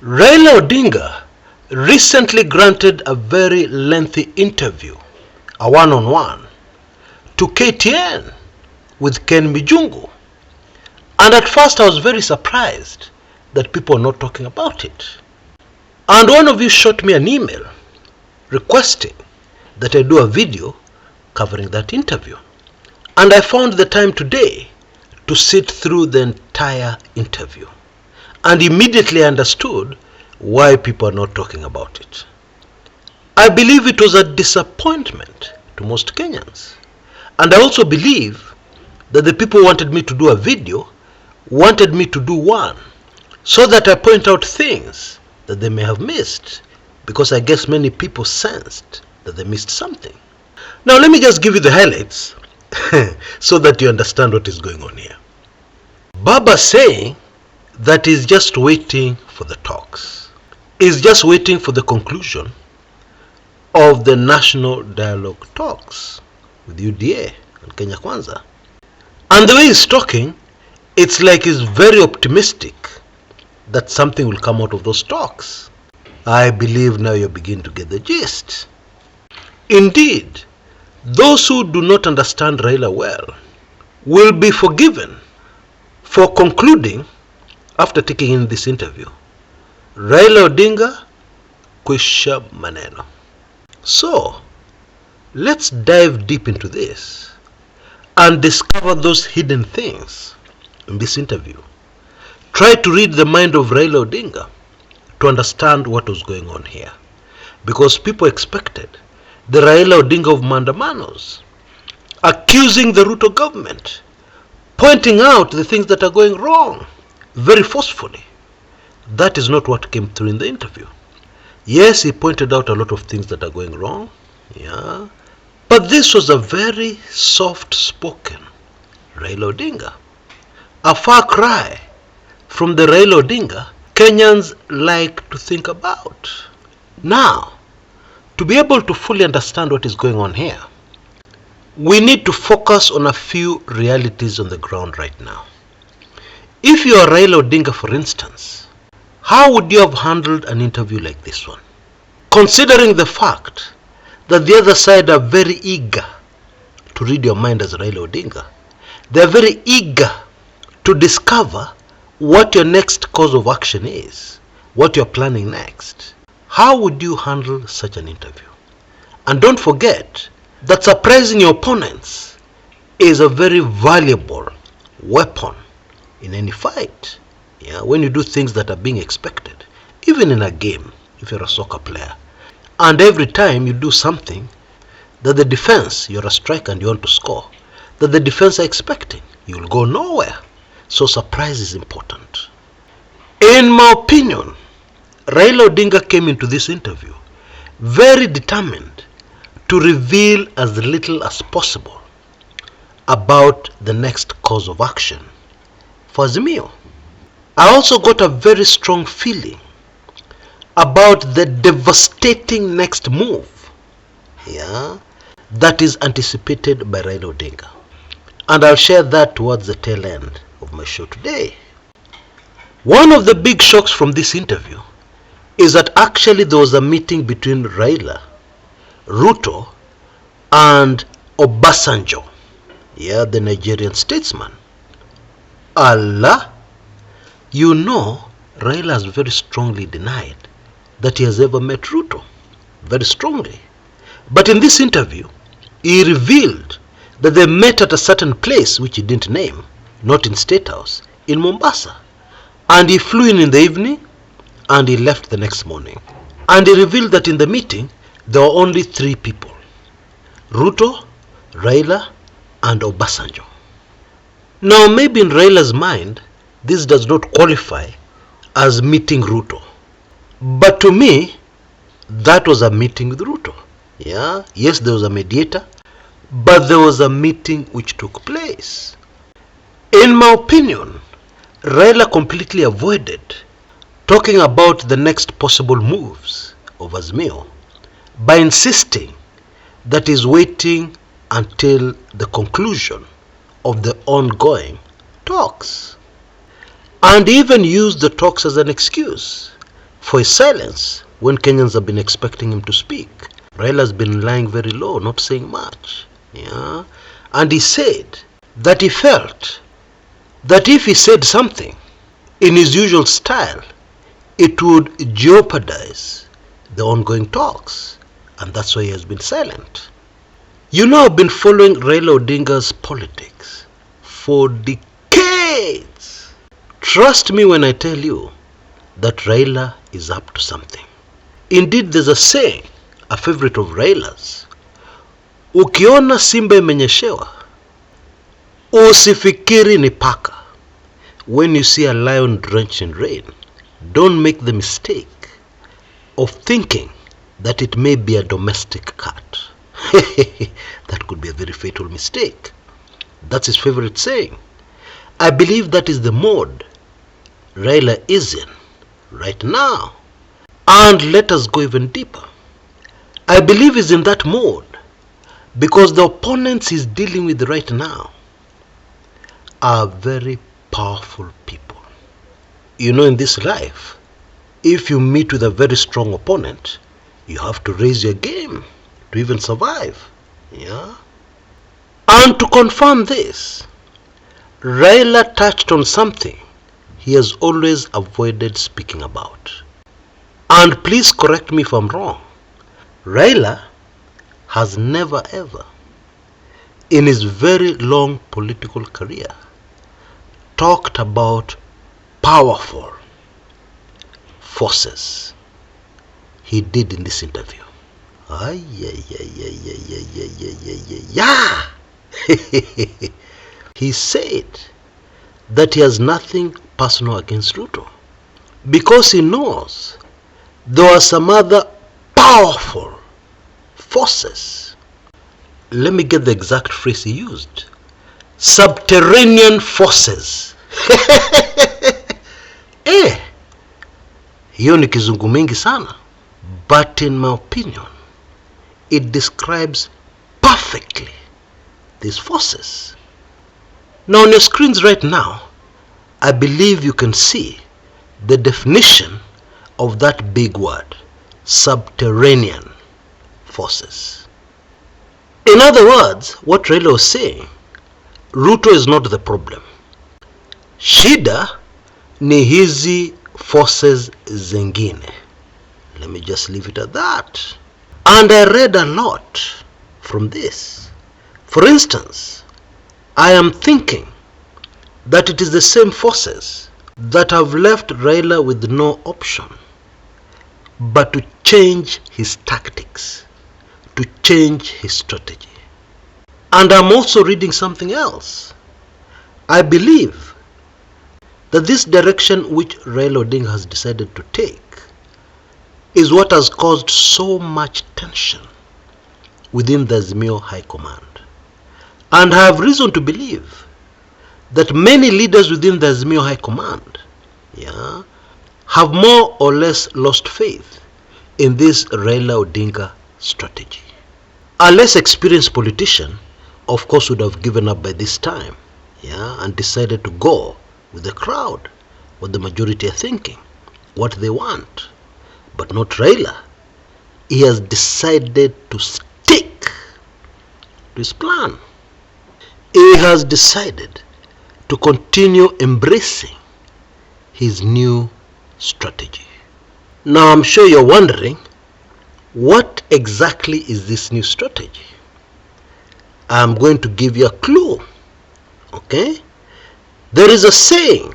Raila Odinga recently granted a very lengthy interview, a one-on-one, to KTN with Ken Mijungu. And at first I was very surprised that people are not talking about it. And one of you shot me an email requesting that I do a video covering that interview. And I found the time today to sit through the entire interview and immediately understood why people are not talking about it. I believe it was a disappointment to most Kenyans. And I also believe that the people who wanted me to do a video wanted me to do one so that I point out things that they may have missed, because I guess many people sensed that they missed something. Now let me just give you the highlights so that you understand what is going on here. Baba saying that he's just waiting for the talks. He's just waiting for the conclusion of the national dialogue talks with UDA and Kenya Kwanza. And the way he's talking, it's like he's very optimistic that something will come out of those talks. I believe now you begin to get the gist. Indeed, those who do not understand Raila well will be forgiven for concluding, after taking in this interview, Raila Odinga, kwisha maneno. So, let's dive deep into this and discover those hidden things in this interview. Try to read the mind of Raila Odinga to understand what was going on here, because people expected the Raila Odinga of Mandamanos accusing the Ruto government, pointing out the things that are going wrong very forcefully. That is not what came through in the interview. Yes, he pointed out a lot of things that are going wrong, yeah, but this was a very soft-spoken Raila Odinga, a far cry from the Raila Odinga Kenyans like to think about. Now, to be able to fully understand what is going on here, we need to focus on a few realities on the ground right now. If you are Raila Odinga, for instance, how would you have handled an interview like this one? Considering the fact that the other side are very eager to read your mind as Raila Odinga, they are very eager to discover what your next course of action is, what you're planning next. How would you handle such an interview? And don't forget that surprising your opponents is a very valuable weapon in any fight. Yeah, when you do things that are being expected, even in a game, if you're a soccer player, and every time you do something that the defense, you're a striker and you want to score, that the defense are expecting, you'll go nowhere. So surprise is important. In my opinion, Raila Odinga came into this interview very determined to reveal as little as possible about the next course of action for Azimio. I also got a very strong feeling about the devastating next move, yeah, that is anticipated by Raila Odinga. And I'll share that towards the tail end of my show today. One of the big shocks from this interview is that actually there was a meeting between Raila, Ruto, and Obasanjo, yeah, the Nigerian statesman. Allah, you know, Raila has very strongly denied that he has ever met Ruto, very strongly. But in this interview, he revealed that they met at a certain place which he didn't name, not in State House, in Mombasa. And he flew in the evening and he left the next morning. And he revealed that in the meeting, there were only 3 people: Ruto, Raila, and Obasanjo. Now, maybe in Raila's mind, this does not qualify as meeting Ruto. But to me, that was a meeting with Ruto. Yeah, yes, there was a mediator, but there was a meeting which took place. In my opinion, Raila completely avoided talking about the next possible moves of Azimio by insisting that he's waiting until the conclusion of the ongoing talks, and even used the talks as an excuse for his silence when Kenyans have been expecting him to speak. Raila has been lying very low, not saying much. Yeah? And he said that he felt that if he said something in his usual style, it would jeopardize the ongoing talks. And that's why he has been silent. You know, I've been following Raila Odinga's politics for decades. Trust me when I tell you that Raila is up to something. Indeed, there's a saying, a favorite of Raila's: ukiona simba imenyeshewa, usifikiri ni paka. When you see a lion drenched in rain, don't make the mistake of thinking that it may be a domestic cat. That could be a very fatal mistake. That's his favorite saying. I believe that is the mode Raila is in right now. And let us go even deeper. I believe he's in that mode because the opponents he's dealing with right now are very powerful people. You know, in this life, if you meet with a very strong opponent, you have to raise your game to even survive. Yeah? And to confirm this, Raila touched on something he has always avoided speaking about. And please correct me if I'm wrong. Raila has never ever, in his very long political career, talked about powerful forces. He did in this interview. He said that he has nothing personal against Ruto because he knows there are some other powerful forces. Let me get the exact phrase he used. Subterranean forces. Hiyo ni kizungu mingi sana. But in my opinion, it describes perfectly these forces. Now on your screens right now, I believe you can see the definition of that big word, subterranean forces. In other words, what Raila was saying, Ruto is not the problem. Shida ni hizi forces zingine. Let me just leave it at that. And I read a lot from this. For instance, I am thinking that it is the same forces that have left Raila with no option but to change his tactics, to change his strategy. And I'm also reading something else. I believe that this direction which Raila Odinga has decided to take is what has caused so much tension within the Azimio High Command. And I have reason to believe that many leaders within the Azimio High Command have more or less lost faith in this Raila Odinga strategy. A less experienced politician, of course, would have given up by this time and decided to go with the crowd, what the majority are thinking, what they want. But not Raila. He has decided to stick to his plan. He has decided to continue embracing his new strategy. Now I'm sure you're wondering, what exactly is this new strategy? I'm going to give you a clue. Okay? There is a saying,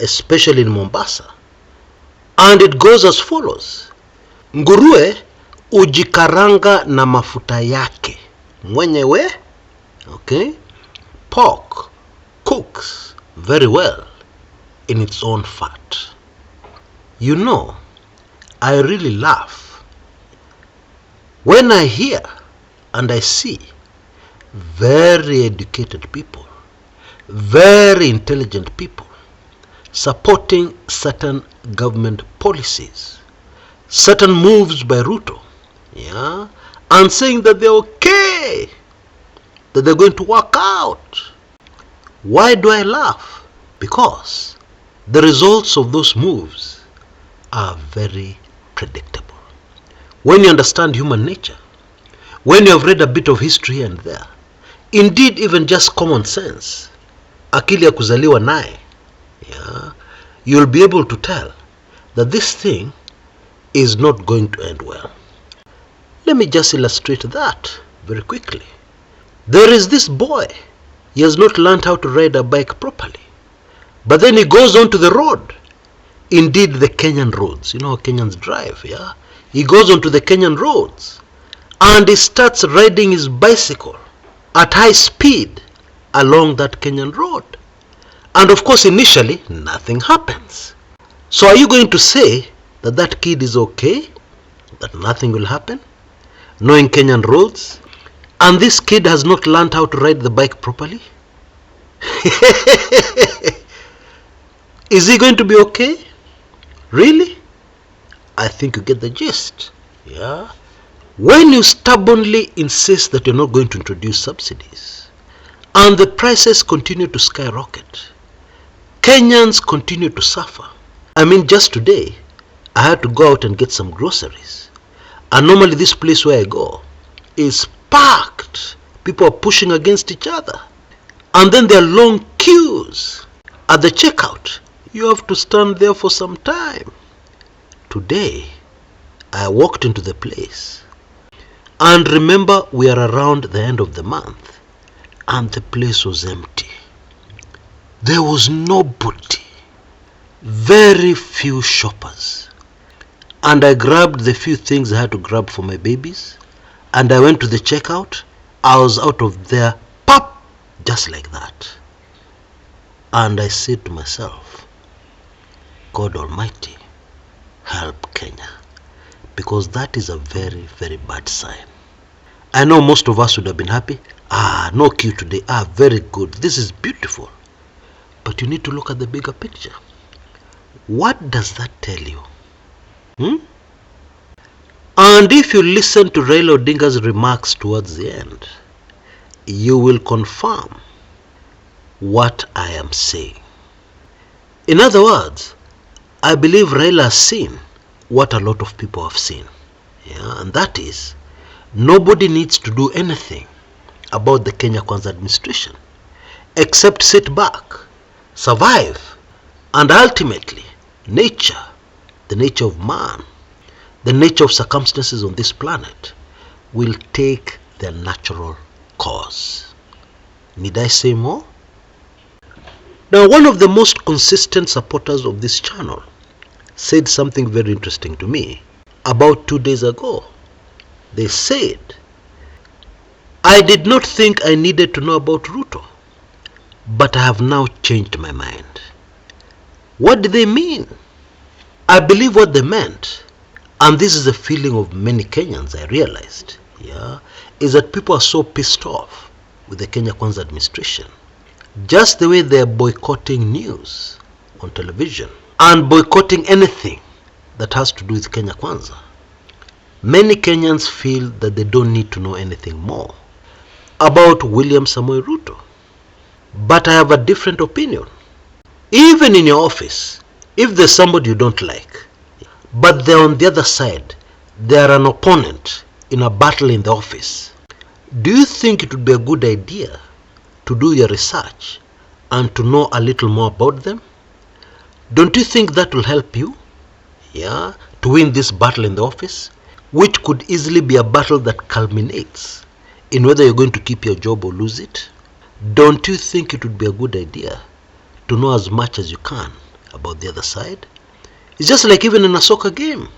especially in Mombasa, and it goes as follows: nguruwe ujikaranga na mafuta yake mwenyewe. Okay? Pork cooks very well in its own fat. You know, I really laugh when I hear and I see very educated people, very intelligent people supporting certain government policies, certain moves by Ruto, and saying that they're okay, that they're going to work out. Why do I laugh? Because the results of those moves are very predictable. When you understand human nature, when you have read a bit of history and there, indeed even just common sense, akili ya kuzaliwa naye, yeah, you'll be able to tell that this thing is not going to end well. Let me just illustrate that very quickly. There is this boy. He has not learned how to ride a bike properly. But then he goes onto the road. Indeed, the Kenyan roads. You know how Kenyans drive, yeah? He goes onto the Kenyan roads and he starts riding his bicycle at high speed along that Kenyan road. And of course, initially, nothing happens. So are you going to say that that kid is okay? That nothing will happen? Knowing Kenyan roads? And this kid has not learned how to ride the bike properly? Is he going to be okay? Really? I think you get the gist. Yeah? When you stubbornly insist that you're not going to introduce subsidies, and the prices continue to skyrocket, Kenyans continue to suffer. I mean, just today, I had to go out and get some groceries. And normally this place where I go is packed. People are pushing against each other. And then there are long queues at the checkout. You have to stand there for some time. Today, I walked into the place. And remember, we are around the end of the month. And the place was empty. There was nobody. Very few shoppers. And I grabbed the few things I had to grab for my babies. And I went to the checkout. I was out of there, pop, just like that. And I said to myself, God Almighty, help Kenya. Because that is a very, very bad sign. I know most of us would have been happy. No queue today. Very good. This is beautiful. But you need to look at the bigger picture. What does that tell you? And if you listen to Raila Odinga's remarks towards the end, you will confirm what I am saying. In other words, I believe Raila has seen what a lot of people have seen. Yeah, and that is, nobody needs to do anything about the Kenya Kwanza administration except sit back, survive, and ultimately, nature, the nature of man, the nature of circumstances on this planet will take their natural course. Need I say more? Now, one of the most consistent supporters of this channel said something very interesting to me about 2 days ago. They said, I did not think I needed to know about Ruto, but I have now changed my mind. What did they mean? I believe what they meant, and this is a feeling of many Kenyans, I realized, is that people are so pissed off with the Kenya Kwanza administration. Just the way they are boycotting news on television and boycotting anything that has to do with Kenya Kwanza. Many Kenyans feel that they don't need to know anything more about William Samoei Ruto. But I have a different opinion. Even in your office, if there's somebody you don't like, but they're on the other side, they're an opponent in a battle in the office, do you think it would be a good idea to do your research and to know a little more about them? Don't you think that will help you, to win this battle in the office, which could easily be a battle that culminates in whether you're going to keep your job or lose it? Don't you think it would be a good idea to know as much as you can about the other side? It's just like even in a soccer game.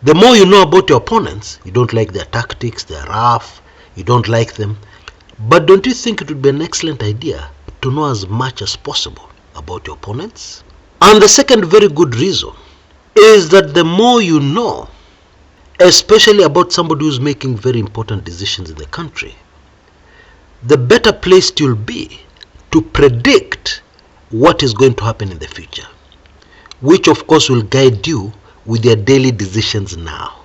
The more you know about your opponents, you don't like their tactics, they're rough, you don't like them. But don't you think it would be an excellent idea to know as much as possible about your opponents? And the second very good reason is that the more you know, especially about somebody who's making very important decisions in the country, the better placed you'll be to predict what is going to happen in the future, which of course will guide you with your daily decisions now.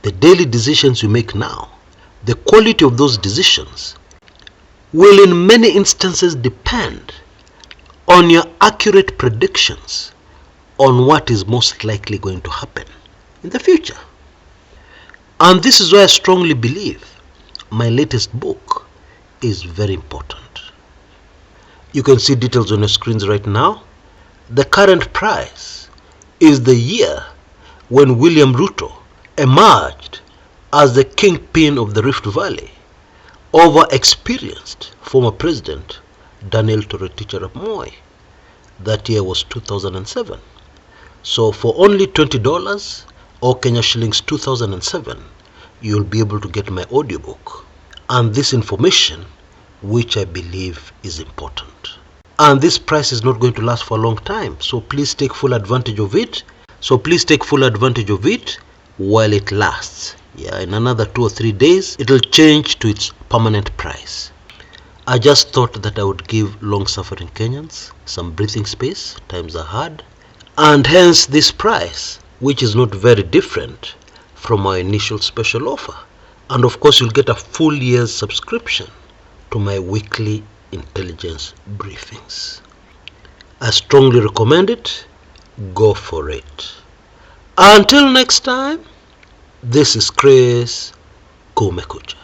The daily decisions you make now, the quality of those decisions will in many instances depend on your accurate predictions on what is most likely going to happen in the future. And this is why I strongly believe my latest book is very important. You can see details on your screens right now. The current price is the year when William Ruto emerged as the kingpin of the Rift Valley over experienced former President Daniel Toroitich arap Moi. That year was 2007. So for only $20 or Kenya shillings 2007, you'll be able to get my audiobook and this information, which I believe is important. And this price is not going to last for a long time, so please take full advantage of it. While it lasts. Yeah, in another 2 or 3 days, it'll change to its permanent price. I just thought that I would give long-suffering Kenyans some breathing space. Times are hard. And hence this price, which is not very different from our initial special offer. And of course, you'll get a full year's subscription to my weekly intelligence briefings. I strongly recommend it. Go for it. Until next time, this is Chris Kumekucha.